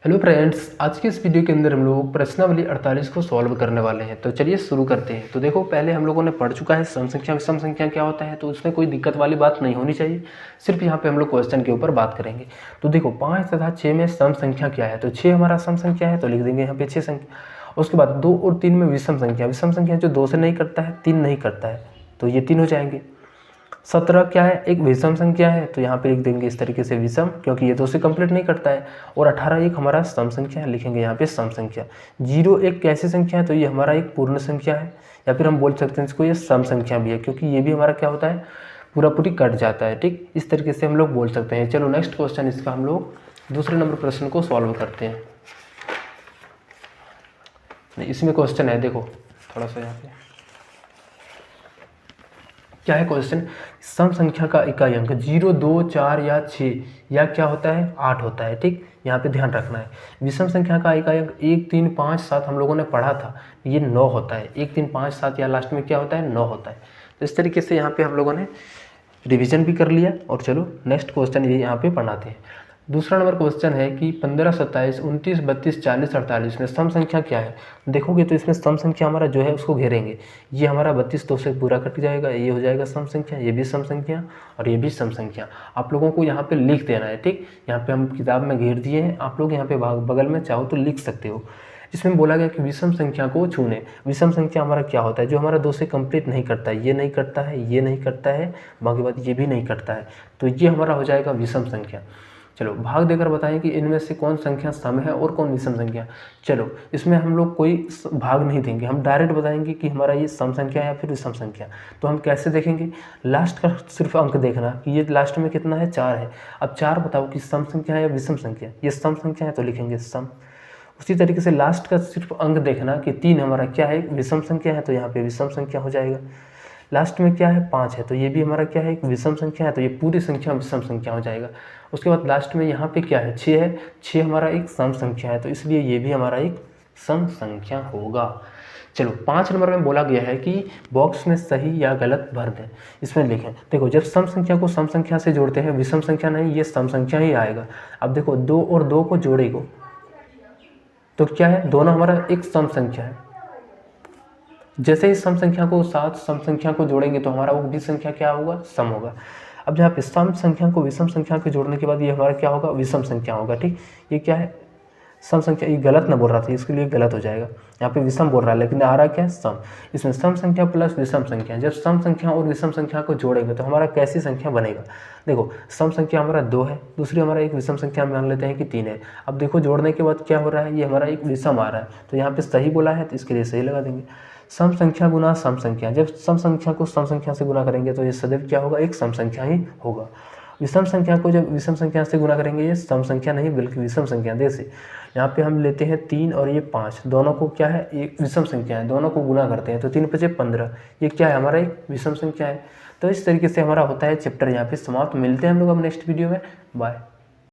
Hello friends, आज के इस वीडियो के अंदर हम लोग प्रश्नावली 48 को सॉल्व करने वाले हैं। तो चलिए शुरू करते हैं। तो देखो, पहले हम लोगों ने पढ़ चुका है सम संख्या विषम संख्या क्या होता है, तो उसमें कोई दिक्कत वाली बात नहीं होनी चाहिए। सिर्फ यहाँ पे हम लोग क्वेश्चन के ऊपर बात करेंगे। तो देखो, 5 तथा 6 में सम संख्या क्या है, तो 6 हमारा सम संख्या है, तो लिख देंगे यहाँ पे 6 संख्या। उसके बाद 2 और 3 में विषम संख्या, विषम संख्या जो 2 से नहीं करता है, 3 नहीं करता है, तो ये 3 हो जाएंगे। 17 क्या है, एक विषम संख्या है, तो यहाँ पे लिख देंगे इस तरीके से विषम, क्योंकि ये 2 से कंप्लीट नहीं करता है। और 18 एक हमारा सम संख्या है, लिखेंगे यहाँ पे सम संख्या। 0 एक कैसी संख्या है, तो ये हमारा एक पूर्ण संख्या है, या फिर हम बोल सकते हैं इसको ये सम संख्या भी है, क्योंकि ये भी हमारा क्या होता है, पूरा पूरी कट जाता है। ठीक, इस तरीके से हम लोग बोल सकते हैं। चलो नेक्स्ट क्वेश्चन, इसका हम लोग दूसरे नंबर प्रश्न को सॉल्व करते हैं। इसमें क्वेश्चन है, देखो थोड़ा सा यहाँ पे क्या है क्वेश्चन, सम संख्या का इकाई अंक 0, 2, 4 या 6 या क्या होता है 8 होता है। ठीक, यहाँ पे ध्यान रखना है। विषम संख्या का इकाई अंक 1, 3, 5, 7 हम लोगों ने पढ़ा था, ये 9 होता है। 1, 3, 5, 7 या लास्ट में क्या होता है 9 होता है। तो इस तरीके से यहाँ पे हम लोगों ने रिवीजन भी कर लिया। और चलो नेक्स्ट क्वेश्चन ये यहाँ पे बनाते हैं। दूसरा नंबर क्वेश्चन है कि 15, 27, 29, 32, 40, 48 में सम संख्या क्या है। देखोगे तो इसमें सम संख्या हमारा जो है उसको घेरेंगे। ये हमारा 32 2 से पूरा कट जाएगा, ये हो जाएगा सम संख्या, ये भी सम संख्या और ये भी सम संख्या। आप लोगों को यहाँ पे लिख देना है। ठीक, यहाँ पे हम किताब में घेर दिए हैं, आप लोग यहाँ पे बगल में चाहो तो लिख सकते हो। इसमें बोला गया कि विषम संख्या को छूने। विषम संख्या हमारा क्या होता है, जो हमारा 2 से कंप्लीट नहीं करता है, ये नहीं करता है, ये नहीं करता है, बाकी बात ये भी नहीं करता है, तो ये हमारा हो जाएगा विषम संख्या। चलो भाग देकर बताएं कि इनमें से कौन संख्या सम है और कौन विषम संख्या। चलो इसमें हम लोग कोई भाग नहीं देंगे, हम डायरेक्ट बताएंगे कि हमारा ये सम संख्या है या फिर विषम संख्या। तो हम कैसे देखेंगे, लास्ट का सिर्फ अंक देखना कि ये लास्ट में कितना है, 4 है। अब 4 बताओ कि सम संख्या है या विषम संख्या। ये सम संख्या है, तो लिखेंगे सम। उसी तरीके से लास्ट का सिर्फ अंक देखना कि 3 हमारा क्या है, विषम संख्या है, तो यहाँ पे विषम संख्या हो जाएगा। लास्ट में क्या है 5 है, तो ये भी हमारा क्या है, एक विषम संख्या है, तो ये पूरी संख्या विषम संख्या हो जाएगा। उसके बाद लास्ट में यहाँ पे क्या है 6 है, 6 हमारा एक सम संख्या है, तो इसलिए ये भी हमारा एक सम संख्या होगा। चलो 5 नंबर में बोला गया है कि बॉक्स में सही या गलत भर दें। इसमें लिखें, देखो जब सम संख्या को सम संख्या से जोड़ते हैं, विषम संख्या नहीं, ये सम संख्या ही आएगा। अब देखो 2 और 2 को जोड़ेगा तो क्या है, दोनों हमारा एक सम संख्या है। जैसे ही सम संख्या को साथ सम संख्या को जोड़ेंगे तो हमारा वो भी संख्या क्या होगा, सम होगा। अब यहाँ पे सम संख्या को विषम संख्या के जोड़ने के बाद ये हमारा क्या होगा, विषम संख्या होगा। ठीक, ये क्या है सम संख्या, ये गलत ना बोल रहा था, इसके लिए गलत हो जाएगा। यहाँ पे विषम बोल रहा है लेकिन आ रहा क्या है सम। इसमें सम संख्या प्लस विषम संख्या, जब सम संख्या और विषम संख्या को जोड़ेंगे तो हमारा कैसी संख्या बनेगा। देखो सम संख्या हमारा 2 है, दूसरी हमारा एक विषम संख्या मान लेते हैं कि 3 है। अब देखो जोड़ने के बाद क्या हो रहा है, ये हमारा एक विषम आ रहा है, तो यहाँ पे सही बोला है तो इसके लिए सही लगा देंगे। सम संख्या गुना सम संख्या, जब सम संख्या को सम संख्या से गुना करेंगे तो ये सदैव क्या होगा, एक सम संख्या ही होगा। विषम संख्या को जब विषम संख्या से गुना करेंगे, ये सम संख्या नहीं बल्कि विषम संख्या। जैसे यहाँ पे हम लेते हैं 3 और ये 5, दोनों को क्या है, एक विषम संख्या है, दोनों को गुना करते हैं तो 3 × 5 = 15, ये क्या है हमारा एक विषम संख्या है। तो इस तरीके से हमारा होता है चैप्टर यहाँ पे समाप्त। मिलते हैं हम लोग अब नेक्स्ट वीडियो में, बाय।